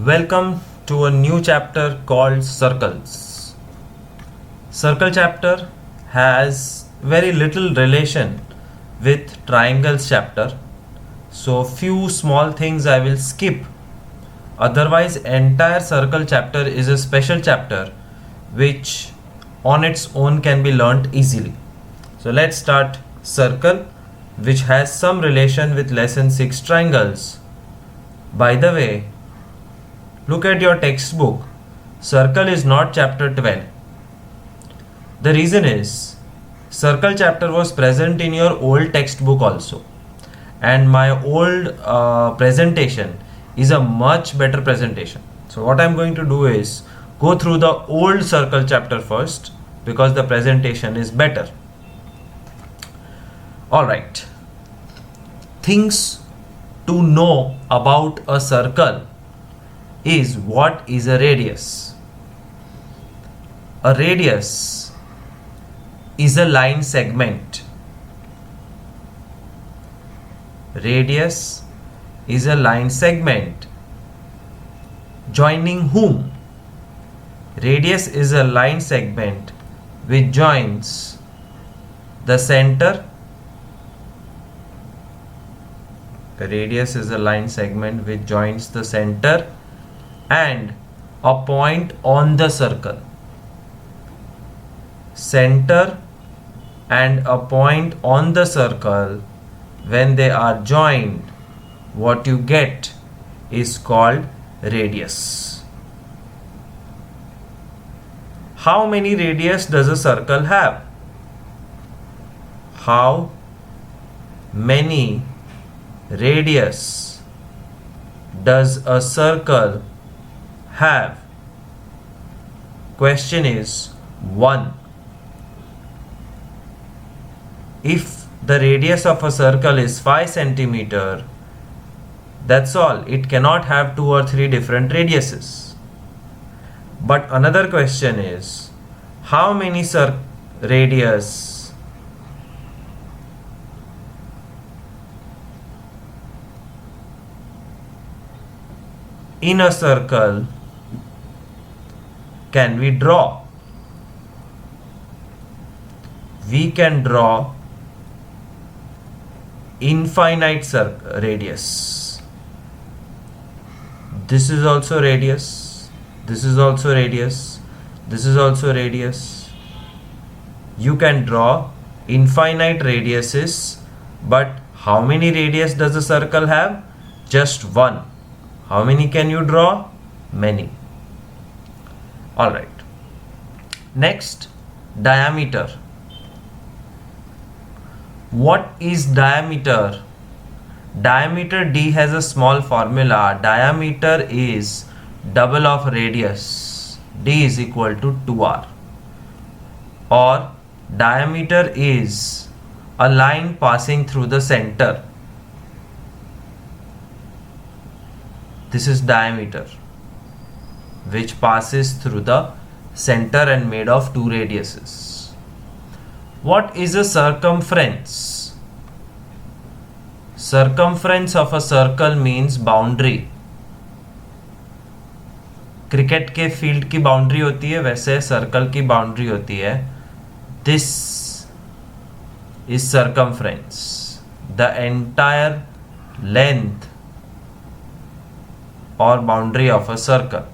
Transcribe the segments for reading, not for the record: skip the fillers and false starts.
Welcome to a new chapter called Circles. Circle chapter has very little relation with Triangles chapter, so few small things I will skip. Otherwise, entire Circle chapter is a special chapter which on its own can be learnt easily. So let's start Circle, which has some relation with lesson 6 Triangles. By the way, look at your textbook. Circle is not chapter 12. The reason is, Circle chapter was present in your old textbook also. And my old presentation is a much better presentation. So what I'm going to do is, go through the old Circle chapter first because the presentation is better. Alright. Things to know about a circle is what is a radius. A radius is a line segment. Radius is a line segment. Joining whom? Radius is a line segment which joins the center. The radius is a line segment which joins the center and a point on the circle. Center and a point on the circle, when they are joined, what you get is called radius. How many radius does a circle have? How many radius does a circle have? Question is 1. If the radius of a circle is 5 centimeter, that's all. It cannot have 2 or 3 different radiuses. But another question is, how many radius in a circle can we draw? We can draw infinite radius. This is also radius. This is also radius. This is also radius. You can draw infinite radiuses, but how many radius does a circle have? Just one. How many can you draw? Many. Alright. Next, diameter. What is diameter? Diameter, D has a small formula. Diameter is double of radius. D is equal to 2r. Or diameter is a line passing through the center. This is diameter, which passes through the center and made of 2 radiuses. What is a circumference? Circumference of a circle means boundary. Cricket के field की boundary होती है, वैसे circle की boundary होती है. This is circumference, the entire length or boundary of a circle.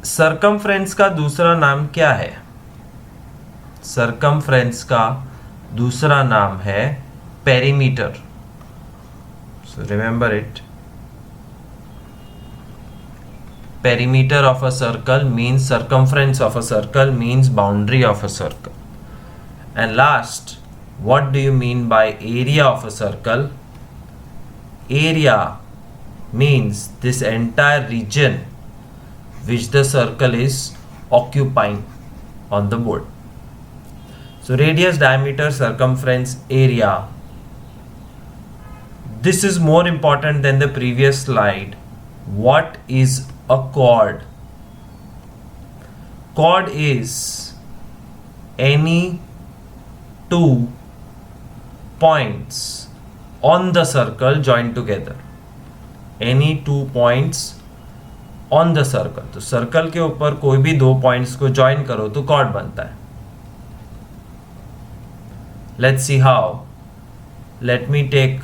Circumference का दूसरा नाम क्या है? Circumference का दूसरा नाम है perimeter. So remember it. Perimeter of a circle means circumference of a circle means boundary of a circle. And last, what do you mean by area of a circle? Area means this entire region which the circle is occupying on the board. So radius, diameter, circumference, area. This is more important than the previous slide. What is a chord? Chord is any two points on the circle joined together. Any 2 points on the circle. तो circle के ऊपर कोई भी 2 points को join करो तो chord बनता है। Let's see how. Let me take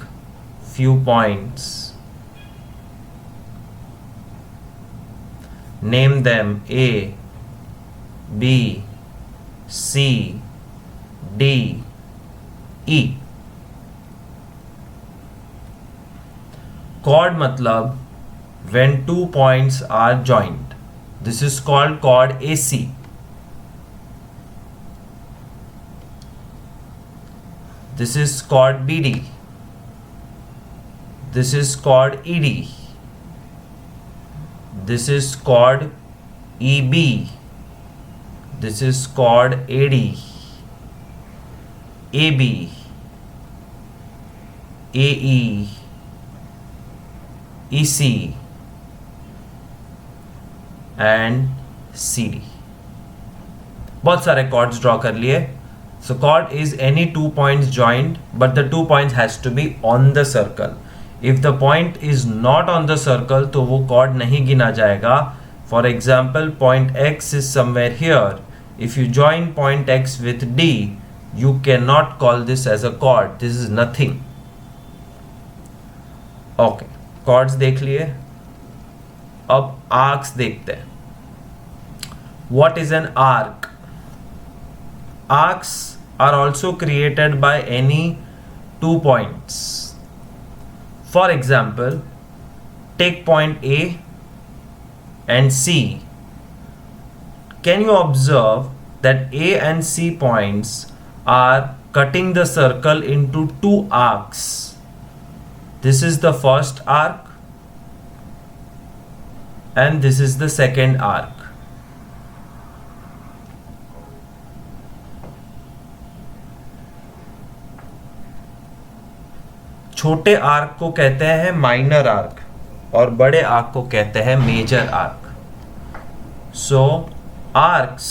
few points, name them A, B, C, D, E. Chord मतलब when 2 points are joined. This is called chord AC. This is chord BD. This is chord ED. This is chord EB. This is chord AD, AB, AE, EC and CD. बहुत सारे chords draw कर लिए. So chord is any 2 points joined, but the 2 points has to be on the circle. If the point is not on the circle, तो वो chord नहीं गिना जाएगा. For example, point X is somewhere here. If you join point X with D, you cannot call this as a chord. This is nothing. Okay, chords देख लिए. अब arcs देखते हैं. What is an arc? Arcs are also created by any 2 points. For example, take point A and C. Can you observe that A and C points are cutting the circle into 2 arcs? This is the first arc and this is the second arc. छोटे arc को कहते हैं minor arc और बड़े arc को कहते हैं major arc. So arcs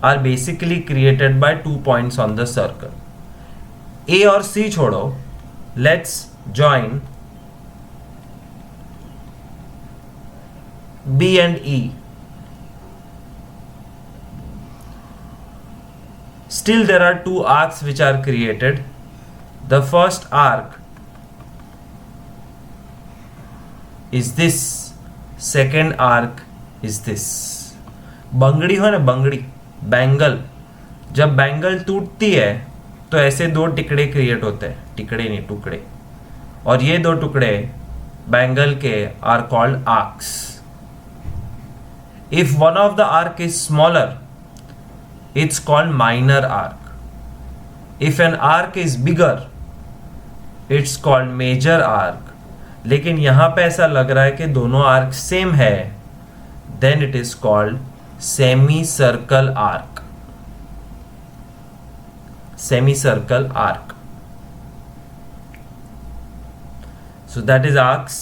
are basically created by 2 points on the circle. A और सी छोड़ो, let's join B and E. Still there are 2 arcs which are created. The first arc is this, second arc is this. बंगड़ी हो ना, बंगड़ी, bangle. जब bangle टूटती है तो ऐसे 2 टुकड़े क्रिएट होते हैं, टुकड़े नहीं टुकड़े, और ये 2 टुकड़े बैंगल के are called arcs. If one of the arc is smaller, it's called minor arc. If an arc is bigger, it's called major arc. लेकिन यहां पे ऐसा लग रहा है कि दोनों आर्क सेम है, then it is called semicircle arc. Semicircle arc. So that is arcs.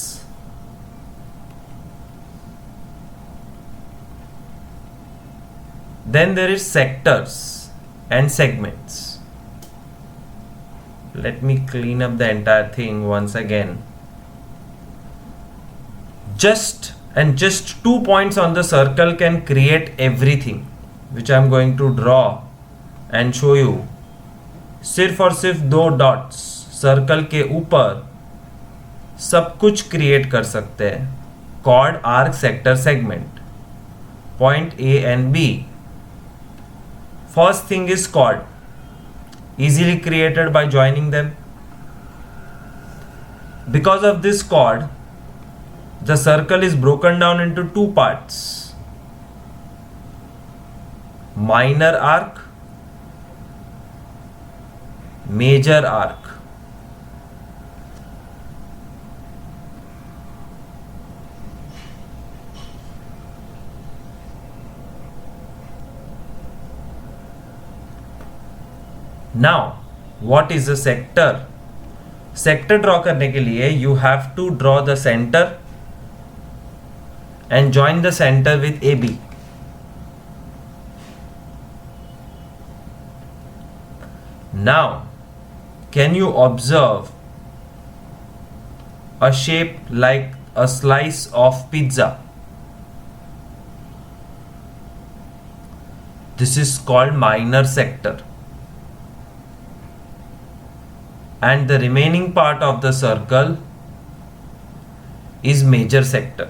Then there is sectors and segments. Let me clean up the entire thing once again. Just 2 points on the circle can create everything, which I am going to draw and show you. सिर्फ और सिर्फ 2 dots circle के ऊपर सब कुछ create कर सकते हैं. Chord, arc, sector, segment. Point A and B. First thing is chord, easily created by joining them. Because of this chord, the circle is broken down into 2 parts. Minor arc, major arc. Now, what is a sector? Sector draw करने के लिए you have to draw the center and join the center with AB. Now, can you observe a shape like a slice of pizza. This is called minor sector. And the remaining part of the circle is major sector.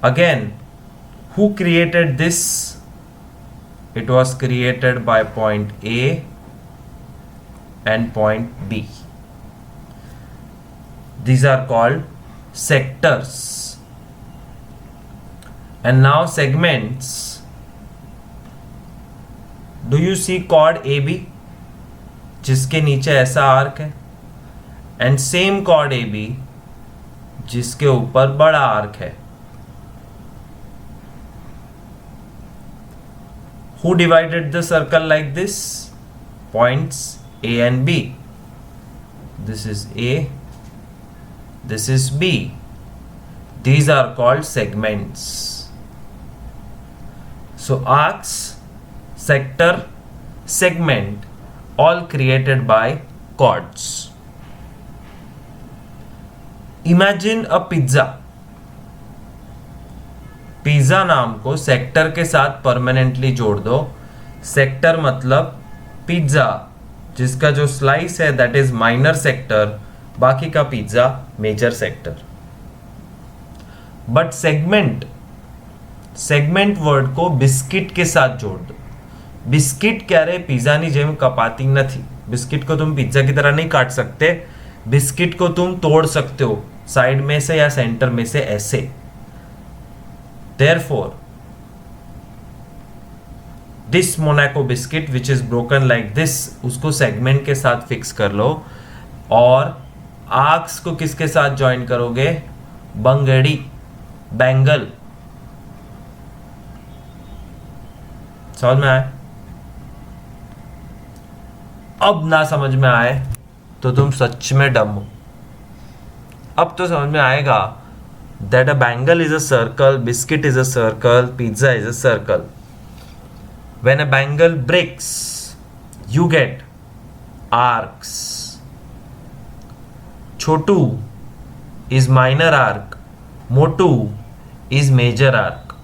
Again, who created this? It was created by point A and point B. These are called sectors. And now segments. Do you see chord AB जिसके नीचे ऐसा arc है, and same chord AB जिसके ऊपर बड़ा arc है? Who divided the circle like this? Points A and B. This is A, this is B. These are called segments. So arcs, sector, segment, all created by chords. Imagine a pizza. Pizza नाम को sector के साथ permanently जोड़ दो. Sector मतलब pizza जिसका जो slice है दैट इज माइनर सेक्टर, बाकी का pizza major sector. But segment word को बिस्किट के साथ जोड़ दो. बिस्किट क्यारे पिज्जानी जेम कपाती નથી. बिस्किट को तुम पिज्जा की तरह नहीं काट सकते. बिस्किट को तुम तोड़ सकते हो साइड में से या सेंटर में से ऐसे. Therefore, this Monaco biscuit which is broken like this, उसको सेगमेंट के साथ फिक्स कर लो. और आर्क्स को किसके साथ ज्वाइन करोगे? बंगड़ी, बैंगल. समझ में आए? अब ना समझ में आए तो तुम सच में डम हो. अब तो समझ में आएगा that a bangle is a circle, biscuit is a circle, pizza is a circle. When a bangle breaks, you get arcs. Chotu is minor arc, motu is major arc.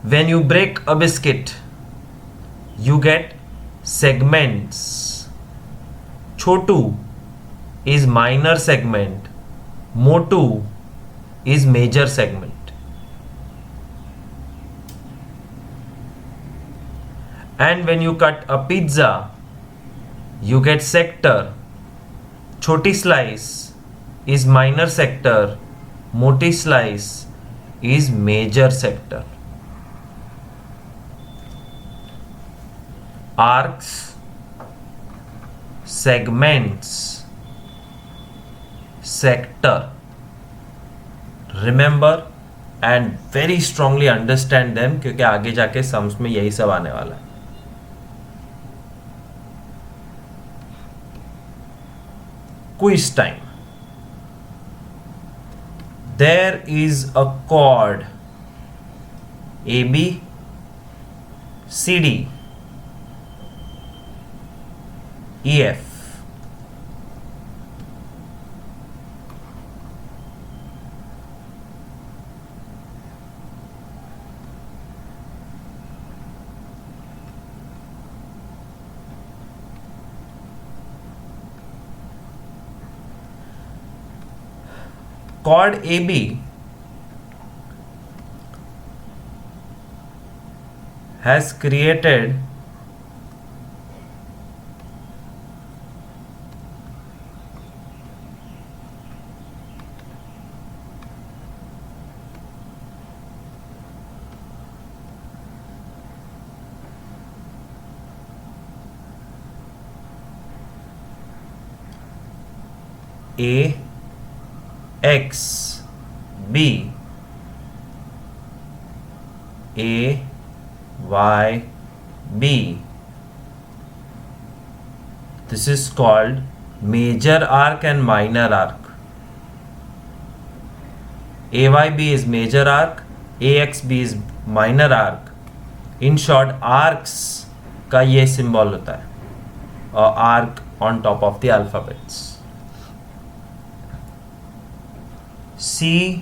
When you break a biscuit, you get segments. Chotu is minor segment, motu is major segment. And when you cut a pizza, you get sector. Choti slice is minor sector, moti slice is major sector. Arcs, segments, sector. Remember and very strongly understand them, क्योंकि आगे जाके sums में यही सब आने वाला है. Quiz time. There is a chord AB, CD, EF. Chord AB has created A X B A Y B. This is called major arc and minor arc. AYB is major arc, AXB is minor arc. In short, arcs का ये symbol होता है, arc on top of the alphabets. CMD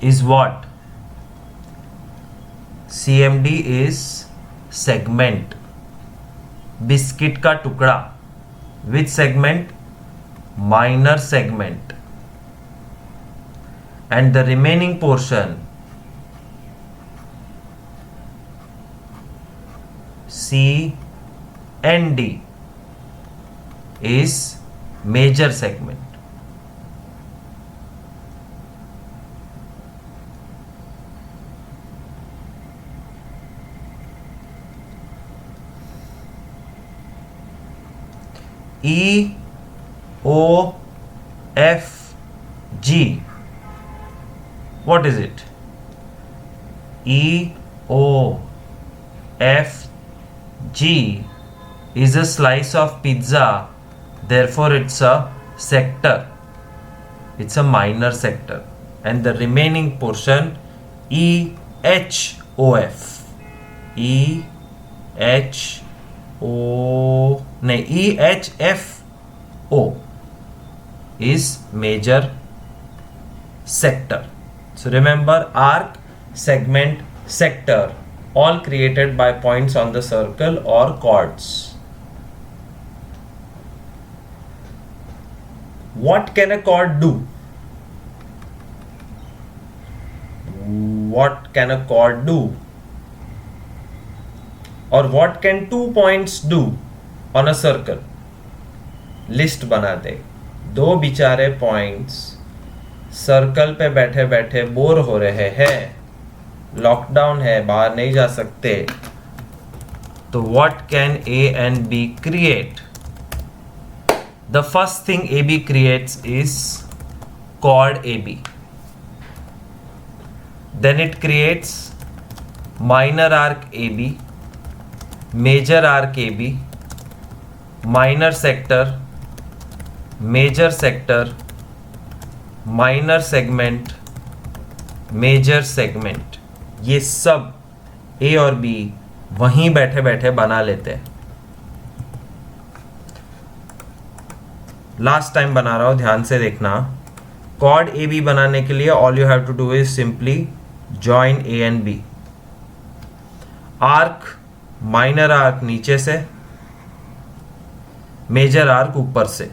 is what? CMD is segment, biscuit का टुकड़ा. Which segment? Minor segment. And the remaining portion, CND, is major segment. EOFG, what is it? EOFG is a slice of pizza, therefore it's a sector. It's a minor sector. And the remaining portion, EHOF. EHFO is major sector. So remember, arc, segment, sector, all created by points on the circle or chords. What can a chord do? What can a chord do? और what can 2 points do on a circle? List बना दे. दो बेचारे points circle पे बैठे बैठे bore हो रहे हैं, लॉकडाउन है, बाहर नहीं जा सकते, तो what can A and B create? The first thing AB creates is chord AB. Then it creates minor arc AB, major arc AB, minor sector, major sector, minor segment, major segment. ये सब A और B वहीं बैठे बैठे बना लेते हैं. Last time बना रहा हूं, ध्यान से देखना. कॉर्ड ए बी बनाने के लिए all you have to do is simply join A and B. Arc, minor arc नीचे से, मेजर आर्क ऊपर से.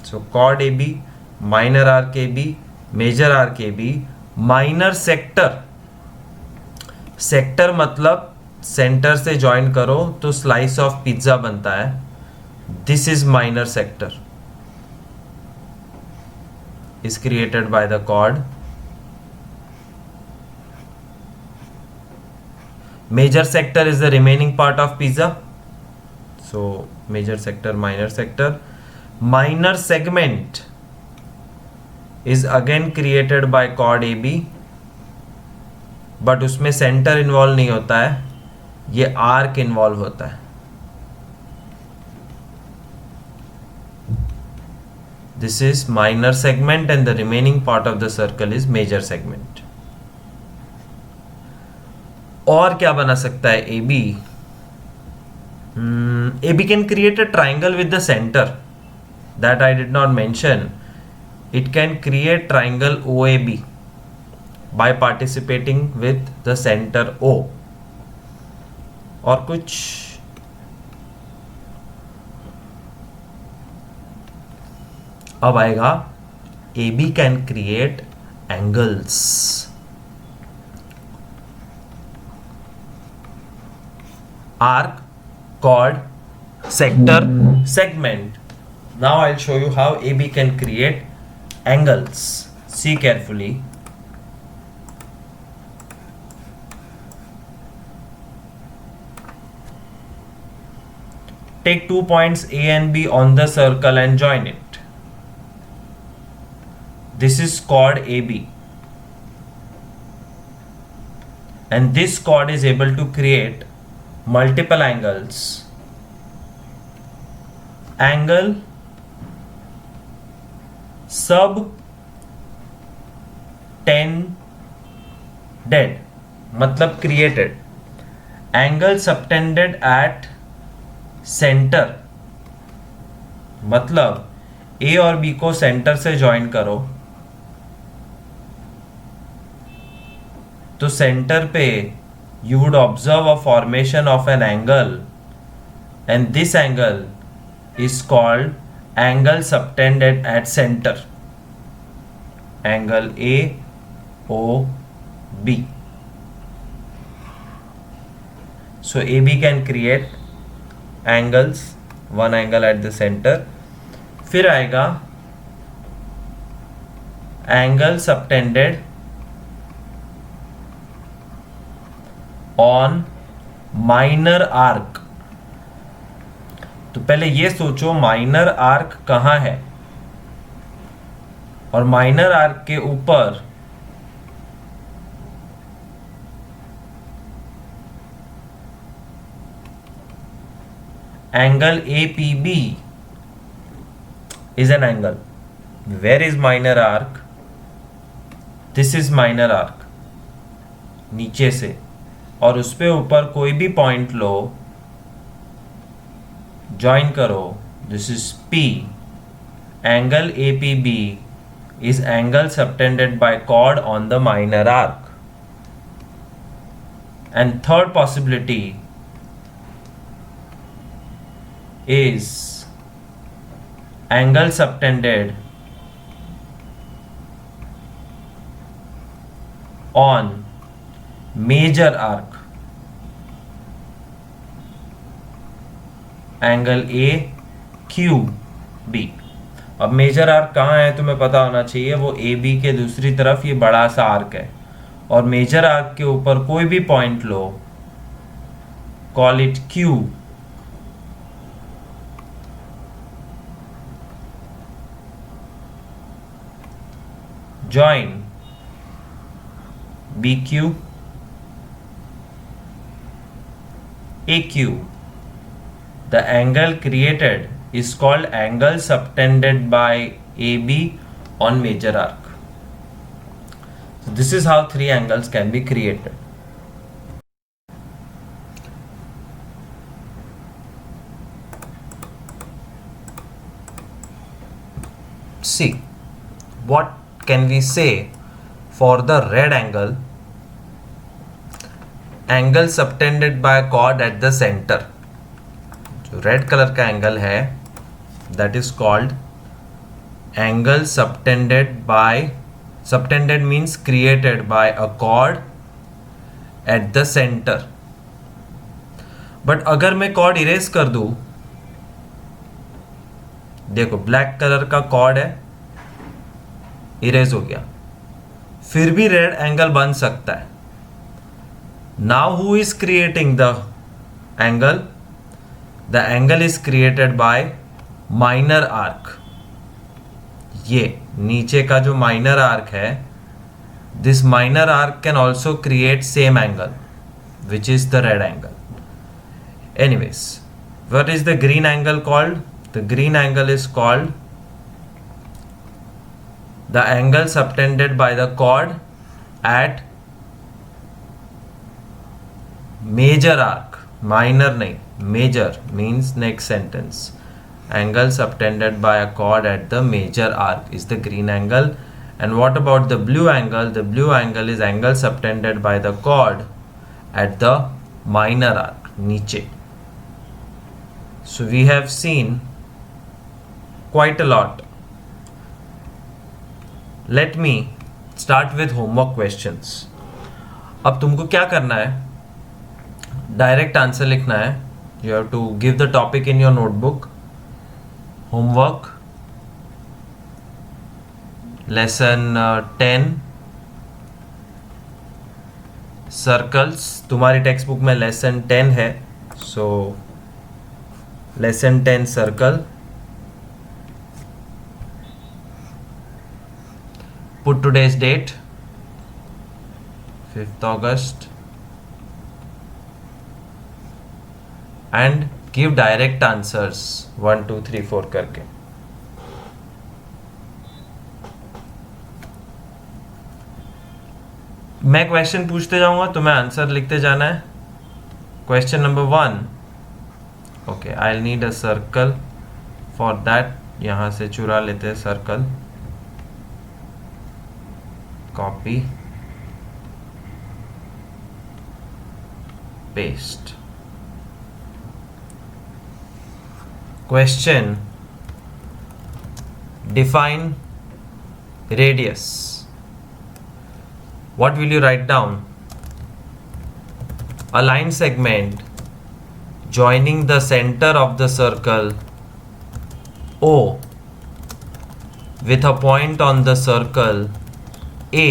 So chord A B, minor arc A B, major arc A B, minor sector. Sector मतलब centre से join करो तो slice of pizza बनता है. This is minor sector, is created by the chord. Major sector is the remaining part of pizza, so major sector, minor sector. Minor segment is again created by chord AB, but उसमें centre involve नहीं होता है, ये arc involve होता है. This is minor segment and the remaining part of the circle is major segment. और क्या बना सकता है AB? AB can create a triangle with the center that I did not mention. It can create triangle OAB by participating with the center O. और कुछ अब आएगा AB can create angles. Arc, chord, sector, segment. Now I'll show you how AB can create angles. See carefully. Take 2 points A and B on the circle and join it. This is chord AB, and this chord is able to create multiple angles. Angle sub subtended मतलब created. Angle subtended at centre मतलब A और B को centre से join करो तो centre पे you would observe a formation of an angle, and this angle is called angle subtended at center. Angle AOB. So AB can create angles, one angle at the center. फिर आएगा angle subtended on minor arc. तो पहले ये सोचो minor arc कहां है और minor arc के ऊपर angle APB is an angle. Where is minor arc? This is minor arc. नीचे से और उस पे ऊपर कोई भी पॉइंट लो, ज्वाइन करो. This is P. Angle APB is angle subtended by chord on the minor arc. And third possibility is angle subtended on major arc. Angle AQB. अब मेजर आर्क कहाँ है तुम्हें पता होना चाहिए, वो AB के दूसरी तरफ ये बड़ा सा आर्क है और मेजर आर्क के ऊपर कोई भी point low, call it Q. Join BQ AQ. The angle created is called angle subtended by AB on major arc. So this is how three angles can be created. See, what can we say for the red angle? Angle subtended by chord at the center. जो red colour का angle है that is called angle subtended means created by a cord at the centre. But अगर मैं cord erase कर दूं, देखो black colour का cord है, इरेज हो गया, फिर भी रेड एंगल बन सकता है. Now who is creating the angle? The angle is created by minor arc. ये नीचे का जो minor arc है, this minor arc can also create same angle, which is the red angle. Anyways, what is the green angle called? The green angle is called the angle subtended by the chord at major arc. Minor नहीं, major means next sentence. Angle subtended by a chord at the major arc is the green angle. And what about the blue angle? The blue angle is angle subtended by the chord at the minor arc, नीचे. So we have seen quite a lot. Let me start with homework questions. अब तुमको क्या करना है? Direct answer लिखना है. You have to give the topic in your notebook. Homework lesson 10 circles. तुम्हारी text book में लेसन 10 है, so lesson 10 circle. Put today's date 5th August and give direct answers 1 2 3 4 करके. मैं क्वेश्चन पूछते जाऊंगा, तुम्हें आंसर लिखते जाना है. Question number 1. Okay, I need a circle for that. यहां से चुरा लेते हैं circle. Copy, paste. Question: define radius. What will you write down? A line segment joining the center of the circle O with a point on the circle A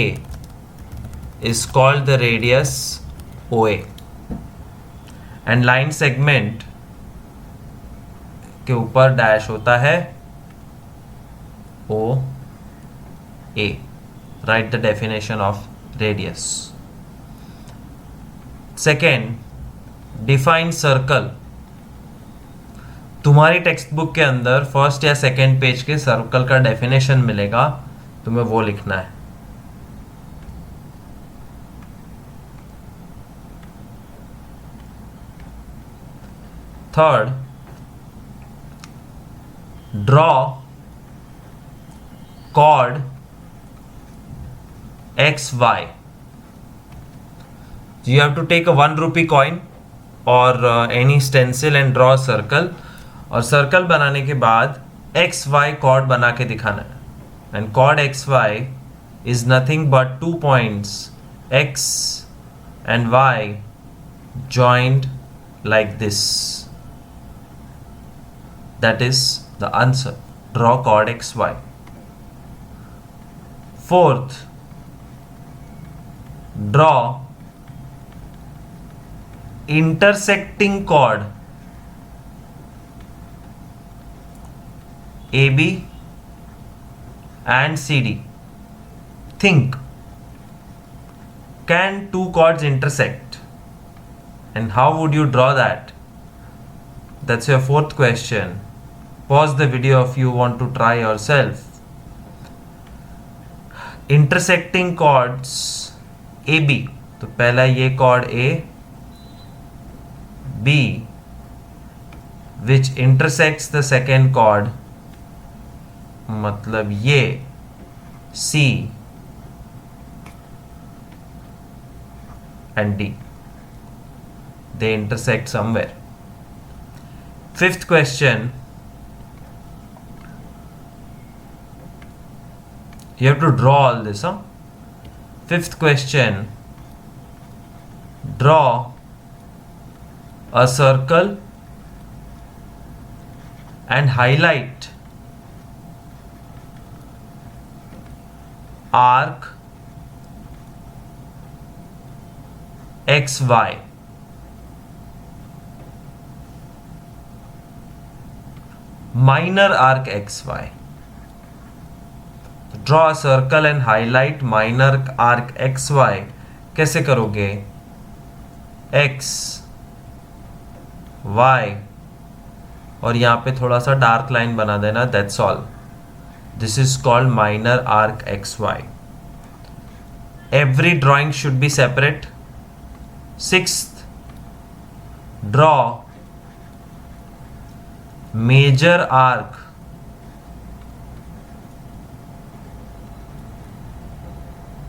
is called the radius OA. And line segment के ऊपर dash होता है O A. Write the definition of radius. Second, define circle. तुम्हारी text book के अंदर first या second page के circle का डेफिनेशन मिलेगा, तुम्हें वो लिखना है. Third, draw chord XY. You have to take a 1 rupee coin or any stencil and draw a circle. और सर्कल बनाने के बाद XY chord बना के दिखाना है. And chord XY is nothing but 2 points X and Y joined like this. That is the answer. Draw chord XY. Fourth, draw intersecting chord AB and CD. Think, can two chords intersect? And how would you draw that? That's your fourth question. Pause the video if you want to try yourself. Intersecting chords AB. तो पहला ये chord A, B, which intersects the second chord, मतलब ये C and D. They intersect somewhere. Fifth question. You have to draw all this, huh? Fifth question. Draw a circle and highlight arc XY. Minor arc XY. Draw a circle and highlight minor arc XY. कैसे करोगे? X, Y और यहाँ पे थोड़ा सा dark line बना देना. That's all. This is called minor arc XY. Every drawing should be separate. Sixth, draw major arc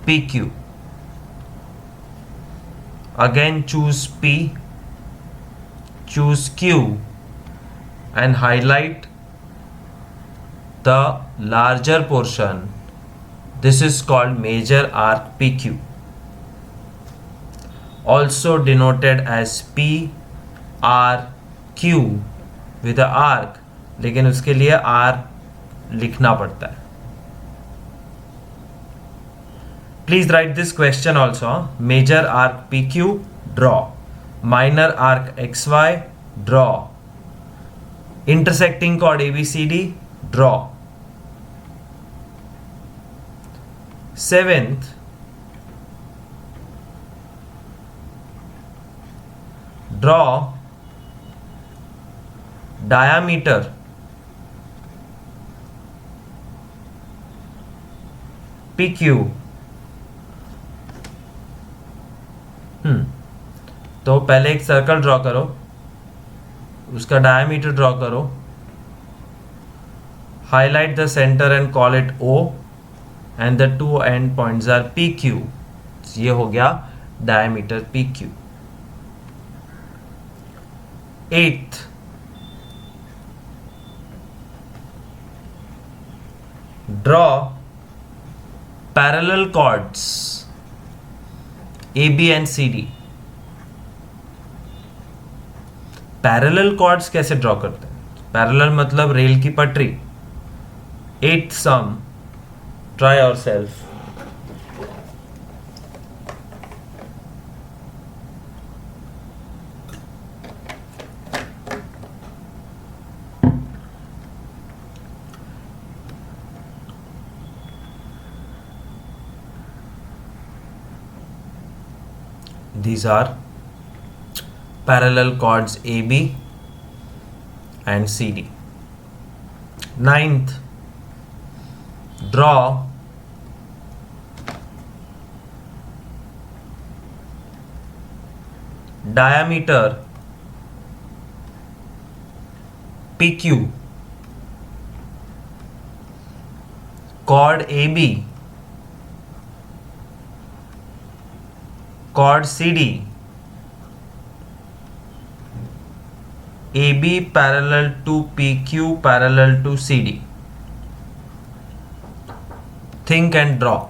PQ. Again choose P, choose Q and highlight the larger portion. This is called major arc PQ, also denoted as PRQ with a arc, लेकिन उसके लिए R लिखना पड़ता है. Please write this question also. Major arc PQ, draw. Minor arc XY, draw. Intersecting chord ABCD, draw. Seventh, draw diameter PQ तो पहले एक circle draw करो, उसका डायमीटर ड्रॉ करो, highlight the center and call it O and the two end points are PQ. ये हो गया diameter PQ. Eighth, draw parallel chords AB and CD. Parallel chords कैसे ड्रॉ करते हैं? पैरेलल मतलब रेल की पटरी. Eighth sum, try yourself. These are parallel chords AB and CD. Ninth, draw diameter PQ, chord AB, chord CD, AB parallel to PQ parallel to CD. Think and draw.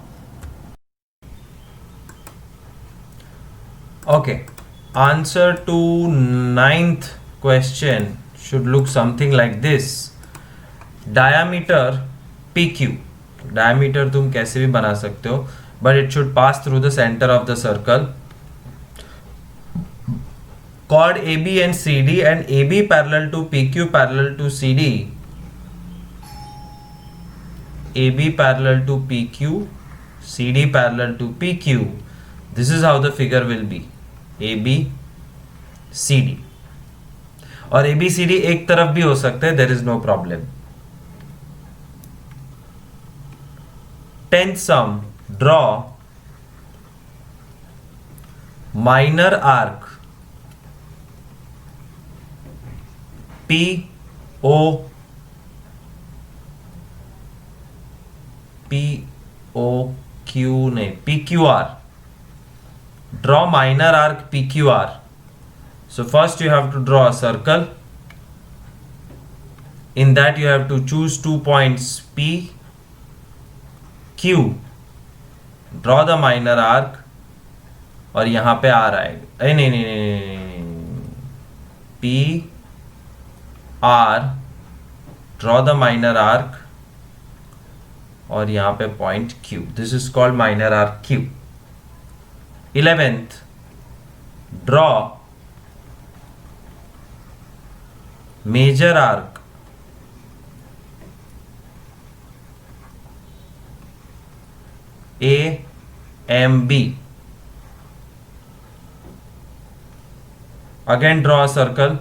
Okay, answer to ninth question should look something like this. Diameter PQ. Diameter तुम कैसे भी बना सकते हो, but it should pass through the center of the circle. Chord AB and CD and AB parallel to PQ parallel to CD. AB parallel to PQ, CD parallel to PQ. This is how the figure will be. AB, CD. और ABCD एक तरफ भी हो सकता है, there is no problem. 10th sum, draw minor arc PO POQ नहीं PQR. Draw minor arc PQR. So first you have to draw a circle. In that you have to choose 2 points P, Q. Draw the minor arc. और यहां पे R आएगा. नहीं P R. Draw the minor arc. और यहां पे point Q. This is called minor arc Q. 11th, draw major arc AMB. Again draw a circle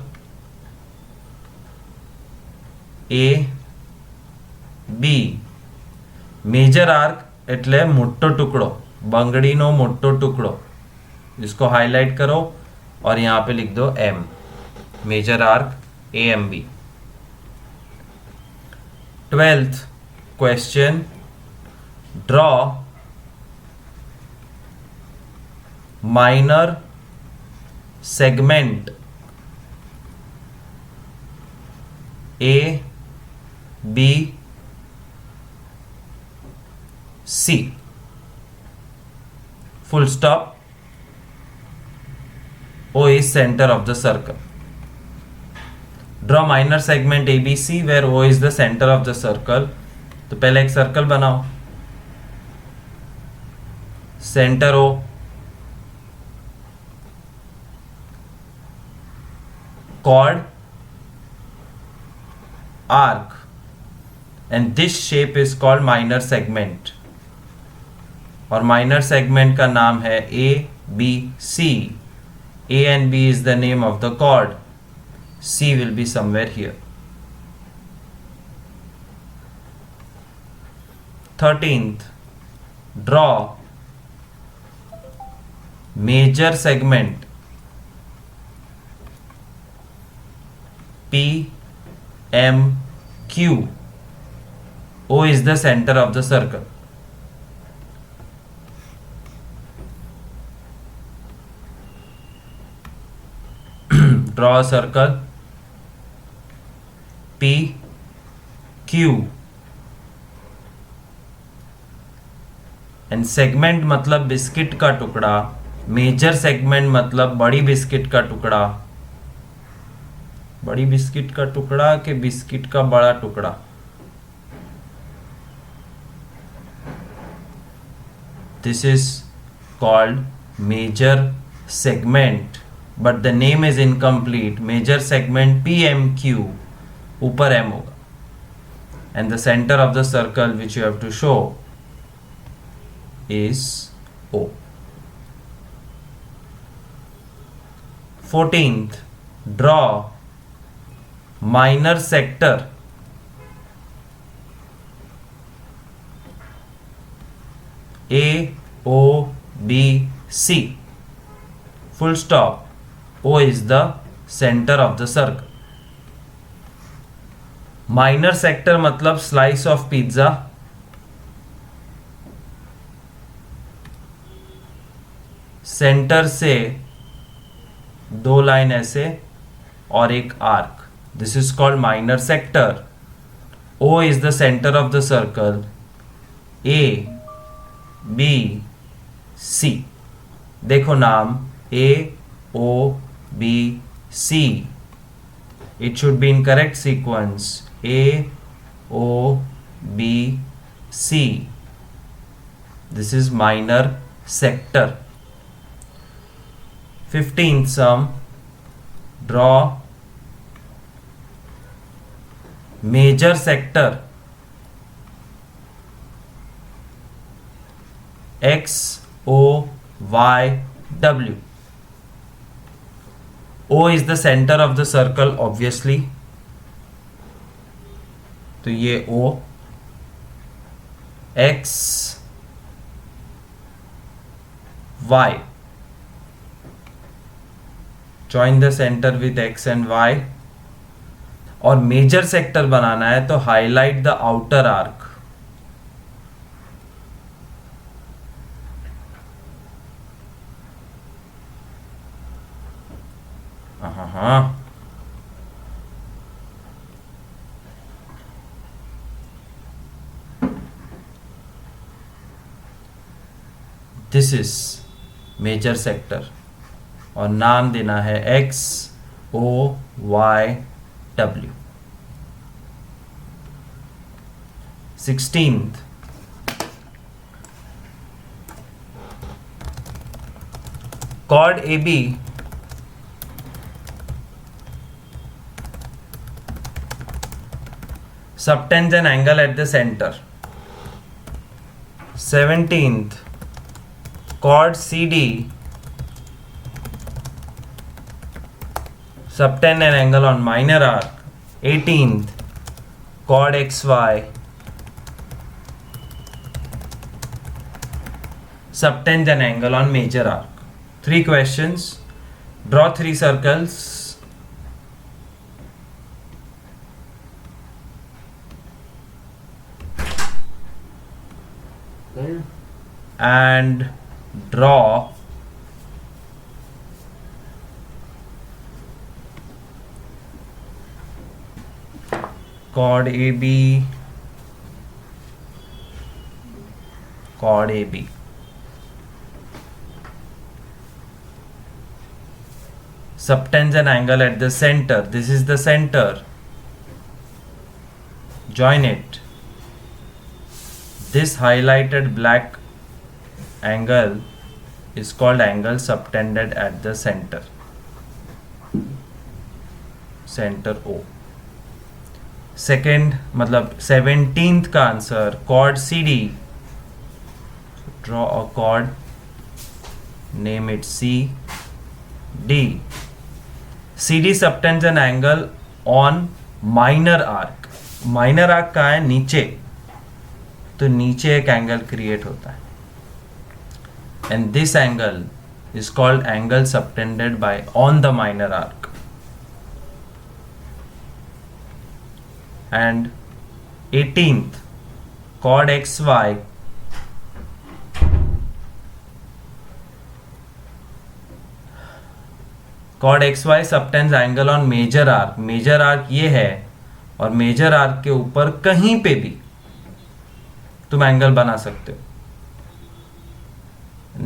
AB. Major arc એટલે મોટો ટુકડો, બંગડીનો મોટો ટુકડો, जिसको हाईलाइट करो और यहां पे लिख दो M. Major arc AMB. 12th question, draw minor segment AB C. Full stop. O is center of the circle. Draw minor segment ABC where O is the center of the circle. तो पहले एक circle बनाओ, centre O, chord arc, and this shape is called minor segment. और minor segment का नाम है ABC. A and B is the name of the chord. C will be somewhere here. 13th, draw major segment P, M, Q. O is the center of the circle. Draw a circle. P, Q. And segment मतलब biscuit का टुकड़ा, major segment मतलब बड़ी biscuit का टुकड़ा, बड़ी biscuit का टुकड़ा के बिस्किट का बड़ा टुकड़ा. This is called major segment, but the name is incomplete. Major segment PMQ, ऊपर M होगा. And the centre of the circle which you have to show is O. 14th, draw minor sector A, O, B, C. Full stop. O is the center of the circle. Minor sector मतलब slice of pizza. Centre से दो line ऐसे और एक arc. This is called minor sector. O is the centre of the circle. A, B, C. देखो नाम A, O, B, C. It should be in correct sequence. A, O, B, C. This is minor sector. 15th sum, draw major sector X, O, Y, W. O is the center of the circle obviously, तो ये O. X, Y. Join the center with X and Y. और major sector बनाना है तो highlight the outer arc. This is major sector और नाम देना है X, O, Y, W. 16th, chord AB subtends an angle at the center. 17th, chord CD subtend an angle on minor arc. 18th, chord XY subtends an angle on major arc. 3 questions. Draw 3 circles. And draw chord AB, chord AB. Subtends an angle at the center. This is the center. Join it. This highlighted black angle is called angle subtended at the center. Center O. Second मतलब 17th का answer chord CD. Draw a chord, name it C, D. CD subtends an angle on minor arc. Minor arc का है नीचे, तो नीचे एक angle create होता है. And this angle is called angle subtended by on the minor arc. and 18th chord XY chord XY subtends angle on major arc. Major arc ये है और मेजर आर्क के ऊपर कहीं पे भी तुम एंगल बना सकते हो.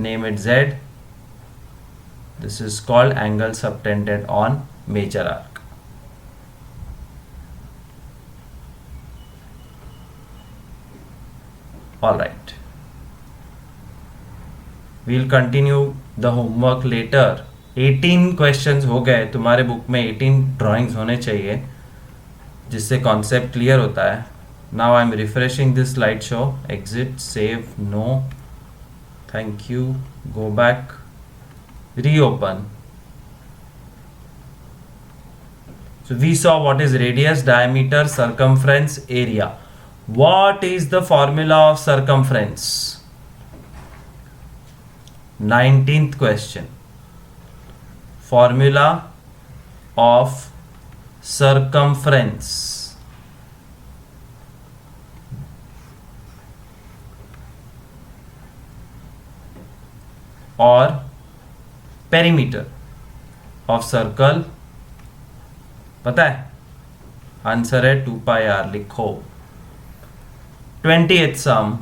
Name it Z. This is called angle subtended on major arc. All right. We'll continue the homework later. 18 questions हो गए. तुम्हारे बुक में 18 ड्राइंग्स होने चाहिए जिससे कॉन्सेप्ट क्लियर होता है. Now I am refreshing this slide show. Exit, save, no, thank you, go back, reopen. So we saw what is radius, diameter, circumference, area. What is the formula of circumference? 19th question. Formula of circumference. और perimeter of circle पता है? Answer है 2 pi r. लिखो. 20th sum.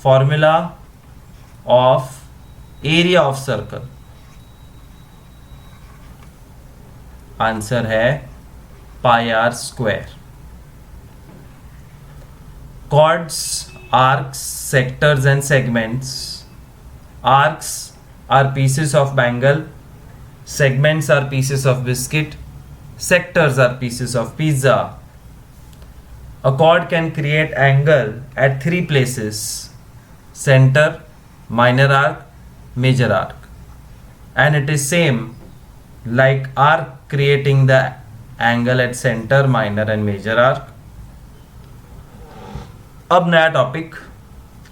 Formula of area of circle. Answer है pi r square. Chords, arcs, sectors and segments. Arcs are pieces of bangle. Segments are pieces of biscuit. Sectors are pieces of pizza. A chord can create angle at 3 places: center, minor arc, major arc. And it is same like arc creating the angle at center, minor and major arc. अब नया topic,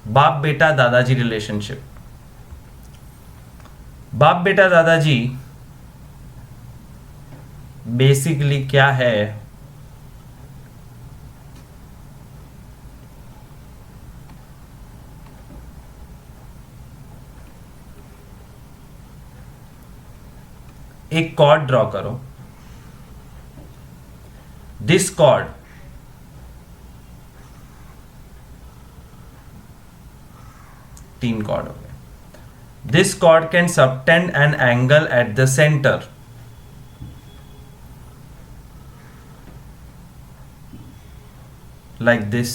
बाप बेटा दादाजी relationship. बाप बेटा दादाजी basically क्या है? एक कॉर्ड ड्रॉ करो. दिस कॉर्ड तीन कॉर्ड हो गए. This cord can subtend N angle at the centre. Like this.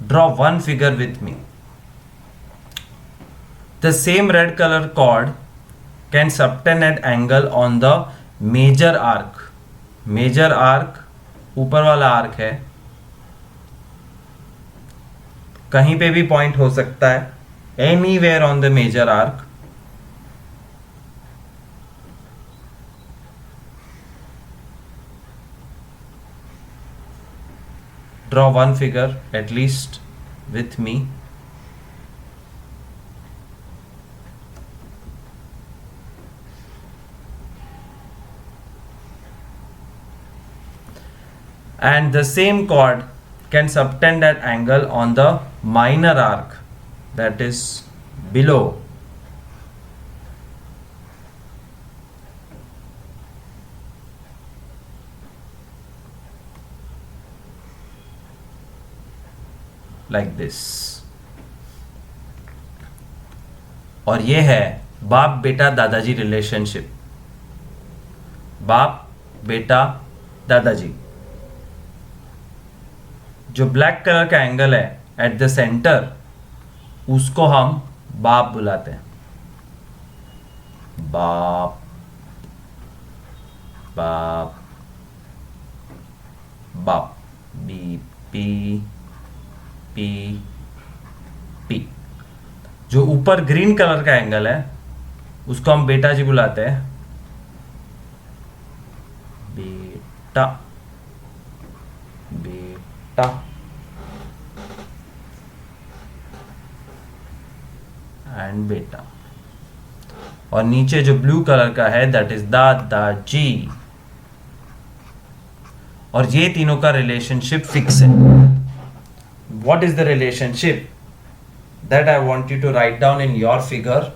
Draw one figure with me. The same red color chord can subtend an angle on the major arc. Major arc ऊपर वाला arc है, कहीं पे भी point हो सकता है. Anywhere on the major arc. Draw one figure at least with me. And the same chord can subtend at angle on the minor arc, that is below. Like this. और ये है बाप बेटा दादाजी रिलेशनशिप. बाप बेटा दादाजी. जो ब्लैक कलर का एंगल है एट द सेंटर, उसको हम बाप बुलाते हैं. बाप बाप बाप. B P P P. जो ऊपर ग्रीन कलर का एंगल है उसको हम बेटा जी बुलाते हैं. बेटा एंड बेटा, और नीचे जो ब्लू कलर का है दैट इज दादाजी। और ये तीनों का रिलेशनशिप फिक्स है। What is the relationship that I want you to write down in your figure?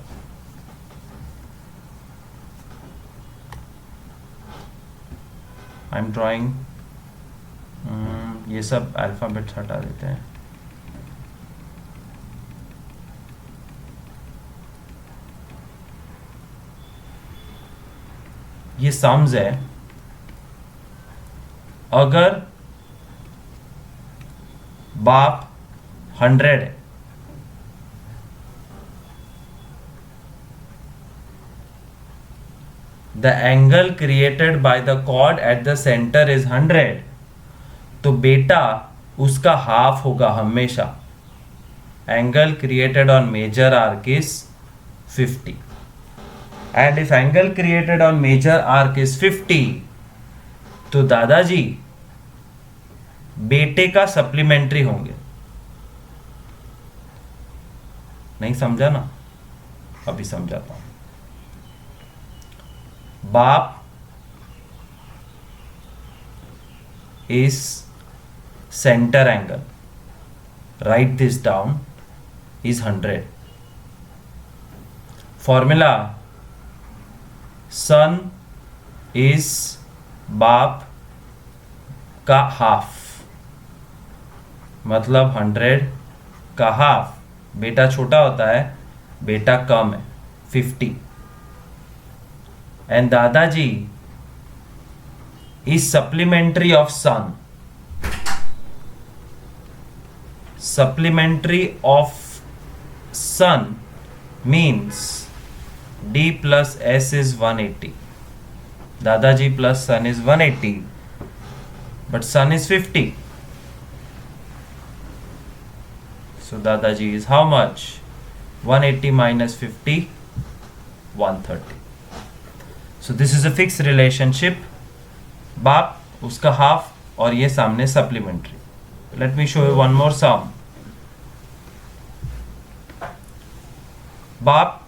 I am drawing, ये सब अल्फाबेट हटा देते हैं। ये सम्स है। अगर बाप 100 है, the angle created by the chord at the centre is 100, तो बेटा उसका हाफ होगा हमेशा। Angle created on major arc is 50, and if angle created on major arc is 50, तो दादाजी बेटे का सप्लीमेंट्री होंगे। नहीं समझा ना? अभी समझाता हूं। बाप is centre angle, write this down, is 100। Formula, son is बाप का हाफ, मतलब 100 का हाफ। बेटा छोटा होता है, बेटा कम है, 50। एंड दादाजी is supplementary of son. Supplementary of son means D plus S is 180. दादाजी plus son is 180, but son is 50. So दादाजी is how much? 180 minus 50, 130. So this is a fixed relationship. बाप उसका हाफ और ये सामने supplementary. Let me show you one more sum. बाप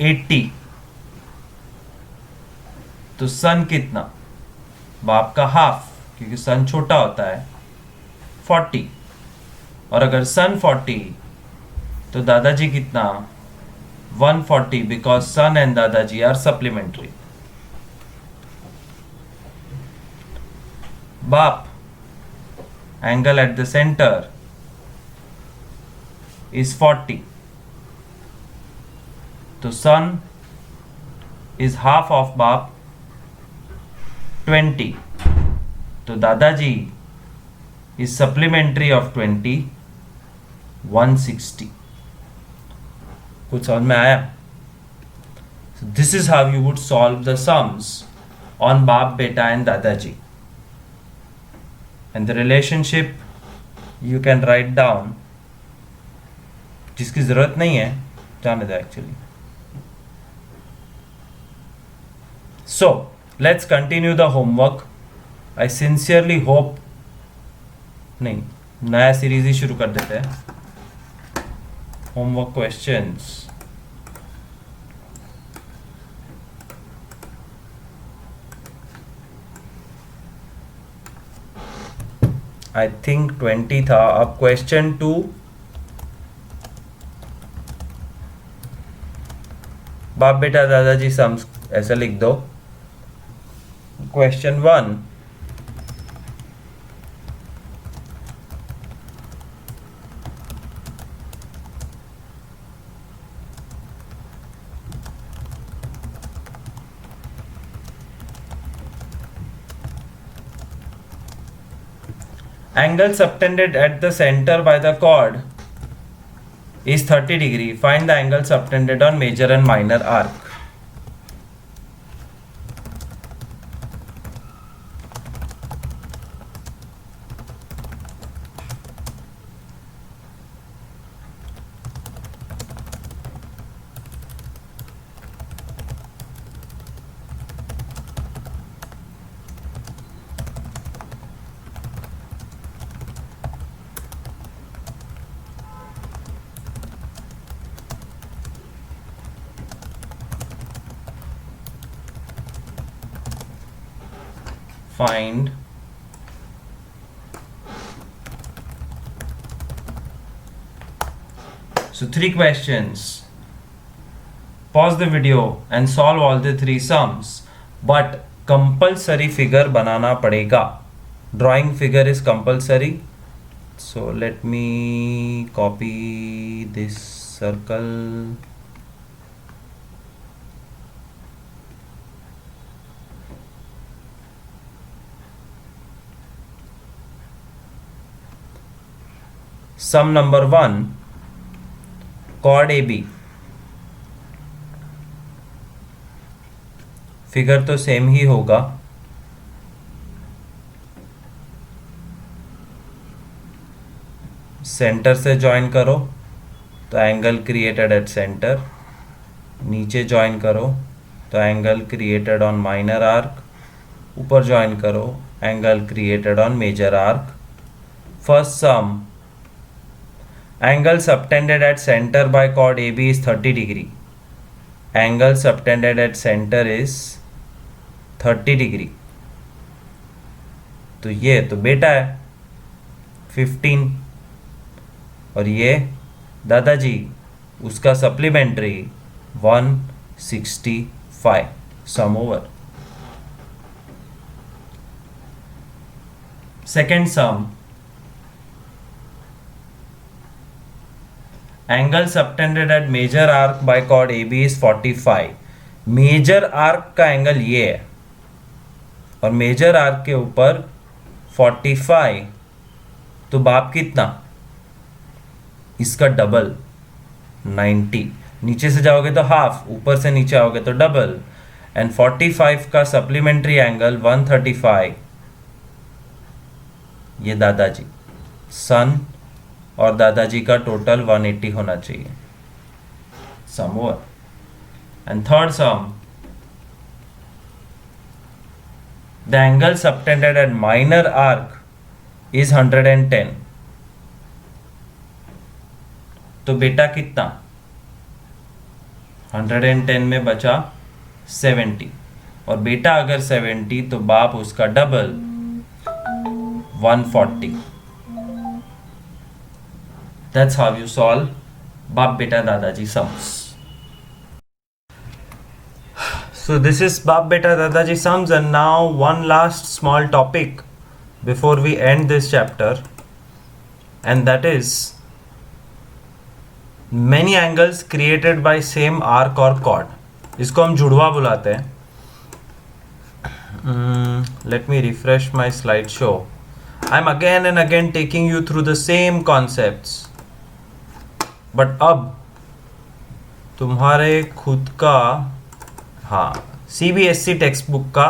80, तो सन कितना? बाप का हाफ, क्योंकि सन छोटा होता है, 40। और अगर सन 40, तो दादाजी कितना? 140, बिकॉज सन एंड दादाजी आर सप्लीमेंट्री। बाप angle at the centre is 40, तो सन इज हाफ ऑफ बाप, 20, तो दादाजी इज सप्लीमेंट्री ऑफ 20, 160। कुछ समझ में आया? This is how you would solve the sums on बाप, बेटा एंड दादाजी। And the relationship you can write down, जिसकी जरूरत नहीं है जाने दो actually. So, let's continue the homework. I sincerely hope, नहीं, नया सीरीज ही शुरू कर देते हैं। Homework questions. आई थिंक 20 था। अब क्वेश्चन 2, बाप बेटा दादाजी सम्स ऐसा लिख दो। Question 1, angle subtended at the center by the chord is 30 degree. Find the angle subtended on major and minor arc. find so 3 questions. Pause the video and solve all the 3 sums, but compulsory figure बनाना पड़ेगा. Drawing figure is compulsory. So let me copy this circle. Sum number 1, chord AB. Figure तो same ही होगा. Centre से join करो तो angle created at centre. नीचे join करो तो angle created on minor arc. ऊपर ज्वाइन करो angle created on major arc. First sum, angle subtended at center by chord AB is 30 degree. Angle subtended at center is 30 degree. तो ये तो बेटा है 15 और ये दादाजी उसका supplementary 165. Sum over. Second sum, angle subtended at major arc by chord AB is 45. Major arc का एंगल ये है और मेजर आर्क के ऊपर 45. तो बाप कितना? इसका डबल 90. नीचे से जाओगे तो हाफ, ऊपर से नीचे आओगे तो डबल. एंड 45 का सप्लीमेंट्री एंगल 135. ये दादाजी सन और दादाजी का टोटल 180 होना चाहिए. Sum over. And third sum, the angle subtended at minor arc is 110. तो बेटा कितना? 110 में बचा 70 और बेटा अगर 70 तो बाप उसका double 140. That's how you solve Baap Beta Dadaji sums. So this is Baap Beta Dadaji sums, and now one last small topic before we end this chapter, and that is many angles created by same arc or chord. इसको हम जुड़वा बुलाते हैं. Let me refresh my slideshow. I'm again and again taking you through the same concepts. But अब तुम्हारे खुद का CBSE text book का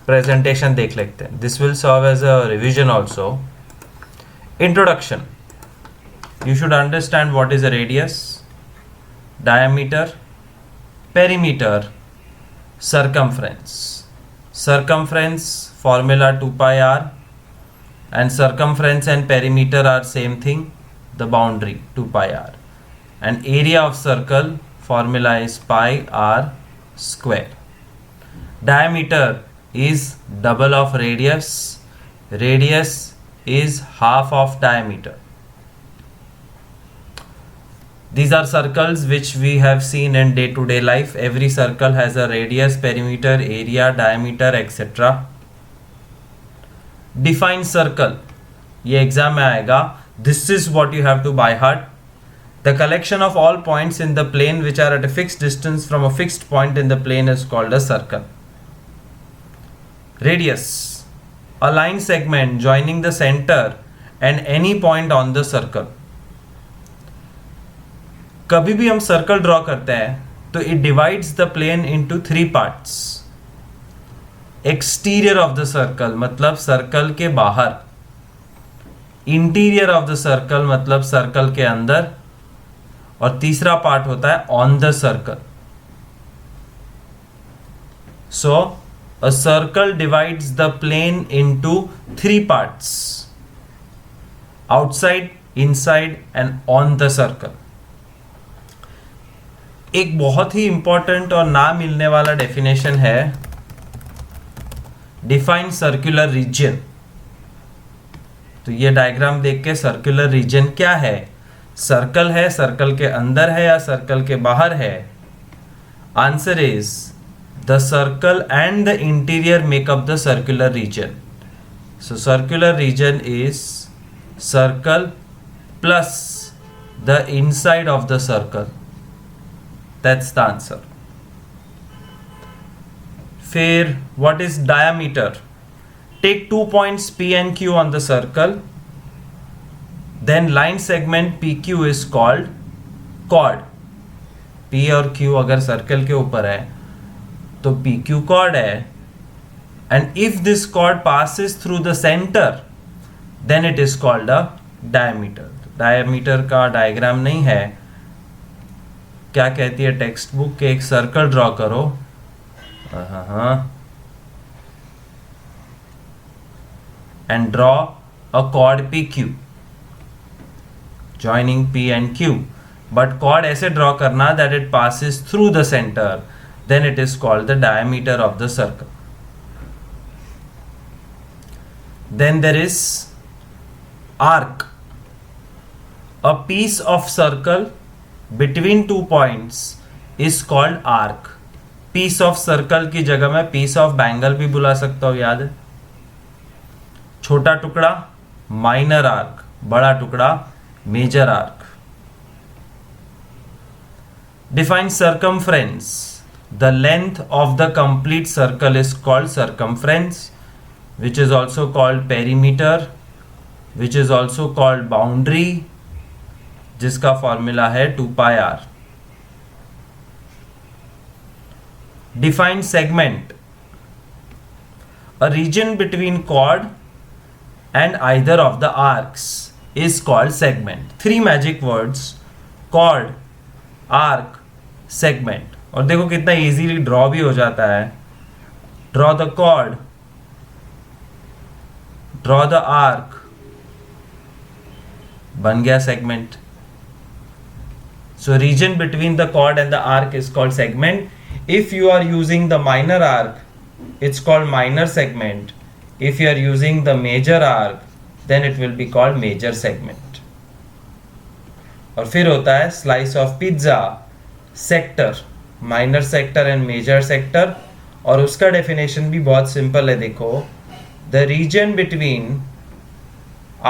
प्रेजेंटेशन देख लेते हैं. This will serve as a revision also. Introduction. You should understand what is a radius, diameter, perimeter, circumference. Circumference formula 2 pi r, and circumference and perimeter are same thing, the boundary 2 pi r. And area of circle formula is pi r square. Diameter is double of radius. Radius is half of diameter. These are circles which we have seen in day-to-day life. Every circle has a radius, perimeter, area, diameter, etc. Define circle. ये exam में आएगा. This is what you have to by heart. The collection of all points in the plane which are at a fixed distance from a fixed point in the plane is called a circle. Radius, a line segment joining the center and any point on the circle. कभी भी हम circle draw करते हैं तो it divides the plane into 3 parts. Exterior of the circle मतलब circle के बाहर. Interior of the circle मतलब सर्कल के अंदर. और तीसरा पार्ट होता है on the circle. So a circle divides the plane into 3 parts, outside, inside and on the circle. एक बहुत ही इंपॉर्टेंट और ना मिलने वाला डेफिनेशन है डिफाइन सर्कुलर रीजन। तो ये डायग्राम देख के सर्कुलर रीजन क्या है, सर्कल है, सर्कल के अंदर है या सर्कल के बाहर है? Answer is the circle and the interior make up the circular region. So circular region is circle plus the inside of the circle. That's the answer. फिर what is diameter? Take 2 points P and Q on the circle. Then line segment PQ is called chord. P और Q अगर circle के ऊपर है तो PQ chord है. And if this chord passes through the center, then it is called a diameter. Diameter का diagram नहीं है. क्या कहती है टेक्स्ट बुक के? एक सर्कल ड्रॉ करो. हाँ. And draw a chord PQ joining P and Q, but chord ऐसे draw करना that it passes through the center, then it is called the diameter of the circle. Then there is arc, a piece of circle between 2 points is called arc. piece of circle की जगह मैं piece of bangle भी बुला सकता हूँ, याद है? छोटा टुकड़ा माइनर आर्क, बड़ा टुकड़ा major arc. Define circumference. The length of the complete circle is called circumference, which is also called perimeter, which is also called boundary, जिसका फॉर्मूला है 2πr. Define segment. A region between chord and either of the arcs is called segment. 3 magic words: chord, arc, segment. और देखो कितना easily draw भी हो जाता है. Draw the chord, draw the arc, बन गया segment. So region between the chord and the arc is called segment. If you are using the minor arc, it's called minor segment. If you are using the major arc, then it will be called major segment. और फिर होता है slice of pizza, sector, minor sector and major sector. और उसका definition भी बहुत simple है. देखो, the region between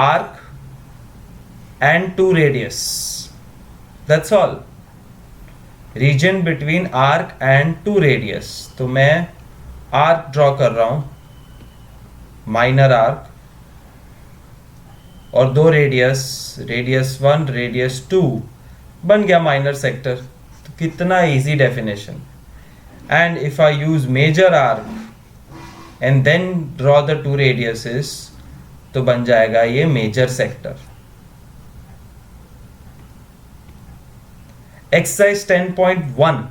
arc and 2 radius. That's all. Region between arc and 2 radius. तो मैं arc draw कर रहा हूँ, माइनर आर्क, और 2 रेडियस, रेडियस 1, रेडियस 2, बन गया माइनर सेक्टर. तो कितना easy definition. And if I use major arc and then draw the 2 radiuses, तो बन जाएगा ये major sector. Exercise 10.1.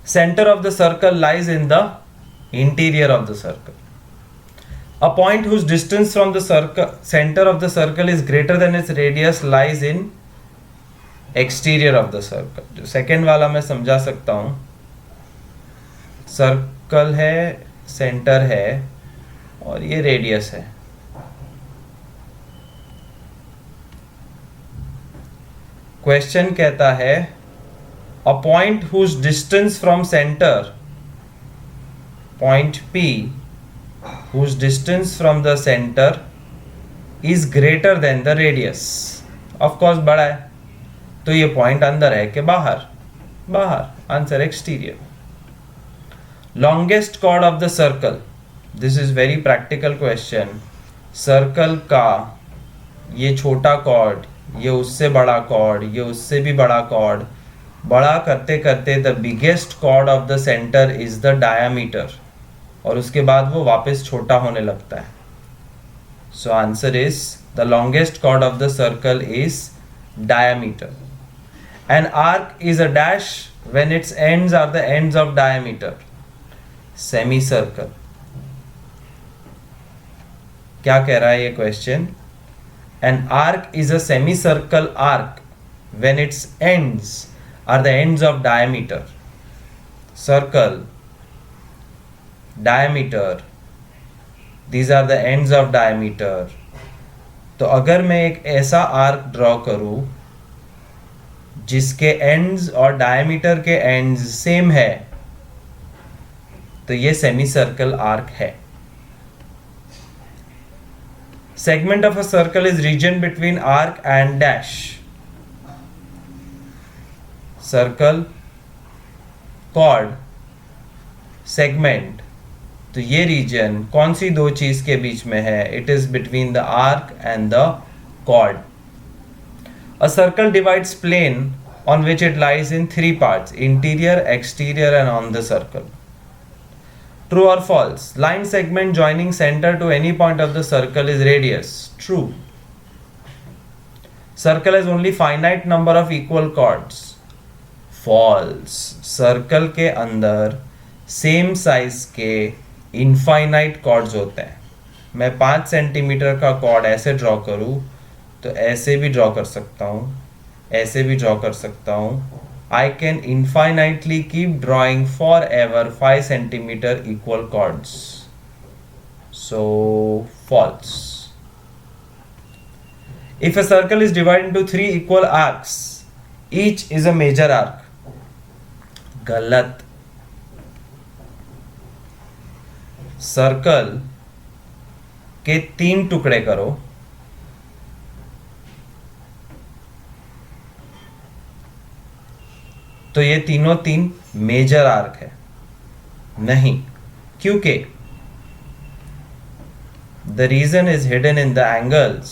Centre of the circle lies in the interior of the circle. A point whose distance from the center of the circle is greater than its radius lies in exterior of the circle. जो second वाला मैं समझा सकता हूं. Circle है, centre है और ये रेडियस है. क्वेश्चन कहता है a point whose distance from center, point P, whose distance from the center is greater than the radius. Of course बड़ा है, तो ये पॉइंट अंदर है कि बाहर? बाहर. Answer exterior. Longest chord of the circle. This is very practical question. Circle का ये छोटा कॉर्ड, ये उससे बड़ा कॉर्ड, ये उससे भी बड़ा कॉर्ड, बड़ा करते करते the biggest chord of the centre is the diameter, और उसके बाद वो वापस छोटा होने लगता है. So answer is the longest chord of the circle is diameter. An arc is a dash when its ends are the ends of diameter. Semicircle. क्या कह रहा है ये question? An arc is a semicircle arc when its ends are the ends of diameter. Circle diameter, these are the ends of diameter. तो अगर मैं एक ऐसा आर्क ड्रॉ करूं जिसके एंड्स और डायमीटर के एंड्स सेम है, तो ये सेमी सर्कल आर्क है. Segment of a circle is region between arc and dash. Circle, chord, segment. तो ये रीजन कौन सी दो चीज के बीच में है? It is between the arc and the chord. A circle divides plane on which it lies in three parts: interior, exterior, and on the circle. True or false? Line segment joining center to any point of the circle is radius. True. Circle has only finite number of equal chords. False. Circle के अंदर same size के infinite chords होते हैं. मैं 5 centimetre का cord ऐसे draw करूं तो ऐसे भी ड्रॉ कर सकता हूं, ऐसे भी ड्रॉ कर सकता हूं. I can infinitely keep drawing forever 5 centimeter equal chords. So false. If a circle is divided into 3 equal arcs, each is a major arc. गलत. सर्कल के 3 टुकड़े करो, तो ये तीनों 3 मेजर आर्क है. नहीं, क्योंकि the region is hidden in the angles.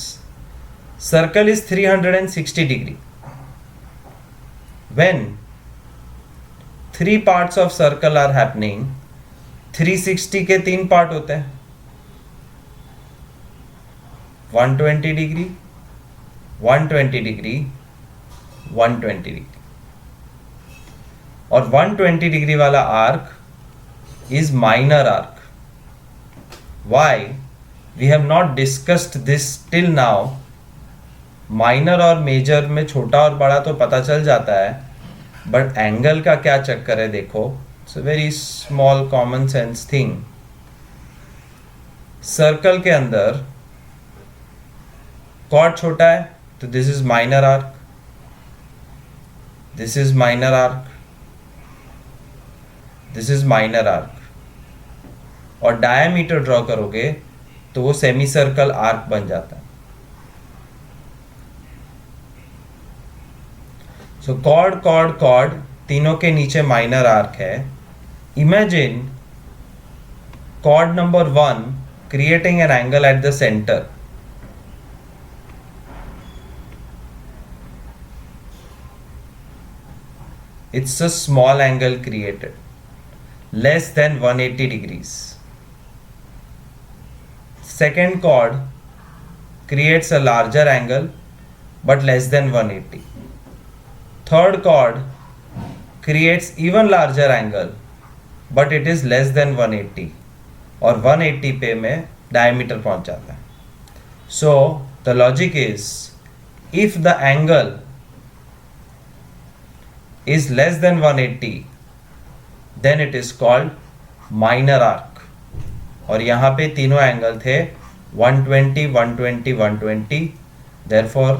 Circle is 360 degree. When 3 parts of circle are happening, 360 के 3 पार्ट होते हैं. 120 डिग्री, 120 डिग्री, 120 डिग्री. और 120 डिग्री वाला arc is minor arc. Why? We have not discussed this till now. Minor और major में छोटा और बड़ा तो पता चल जाता है, बट एंगल का क्या चक्कर है देखो. It's a very small common sense thing. Circle के अंदर कॉर्ड छोटा है तो this is minor arc, this is minor arc, this is minor arc. और डायमीटर ड्रॉ करोगे तो वो सेमी सर्कल आर्क बन जाता है. सो कॉर्ड कॉर्ड कॉर्ड तीनों के नीचे माइनर आर्क है. Imagine chord number 1 creating an angle at the centre. It's a small angle created, less than 180 degrees. Second chord creates a larger angle but less than 180. Third chord creates even larger angle but it is less than 180, और 180 पे में diameter पहुंच जाता है. So the logic is, if the angle is less than 180, then it is called minor arc. और यहाँ पे तीनों एंगल थे 120, 120, 120. Therefore,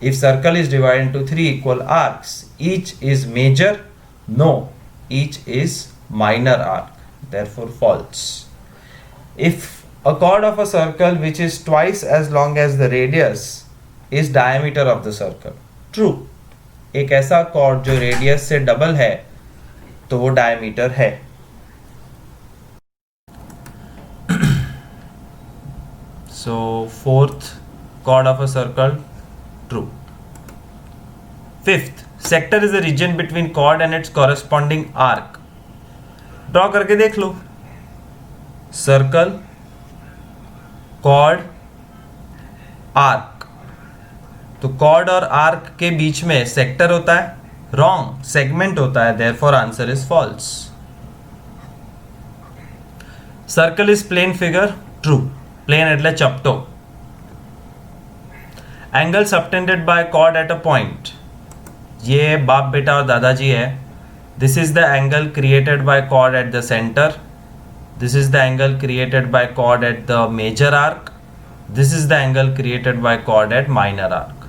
if circle is divided into 3 equal arcs, each is major. No, each is minor arc. Therefore, false. If a chord of a circle which is twice as long as the radius is diameter of the circle. True. एक ऐसा cord जो radius से double है तो वो diameter है. सो fourth, chord of a circle, true. Fifth, sector is a region between chord and its corresponding arc. Draw करके देख लो. Circle, chord, arc. तो कॉर्ड और आर्क के बीच में सेक्टर होता है? रॉन्ग, सेगमेंट होता है. Therefore answer is false. Circle is plane figure. True. Plane एटले चपटो. Angle subtended by chord at a point. ये बाप बेटा और दादाजी है. This is the angle created by chord at the centre. This is the angle created by chord at the major arc. This is the angle created by chord at minor arc.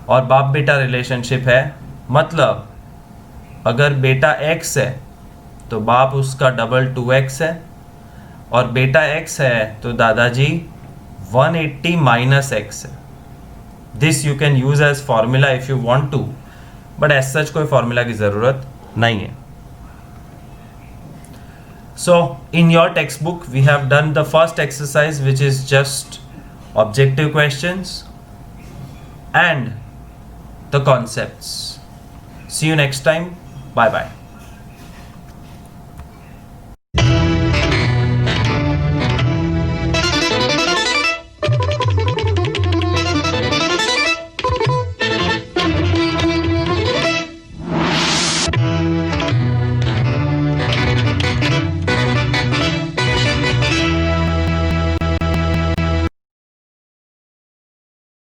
और बाप बेटा relationship है, मतलब अगर बेटा x है तो बाप उसका डबल 2x है, और बेटा x है तो दादाजी 180 माइनस x है. This you can use as formula if you want to, but as such कोई फॉर्मूला की ज़रूरत नहीं है. So in your textbook we have done the first exercise, which is just objective questions and the concepts. See you next time. Bye bye.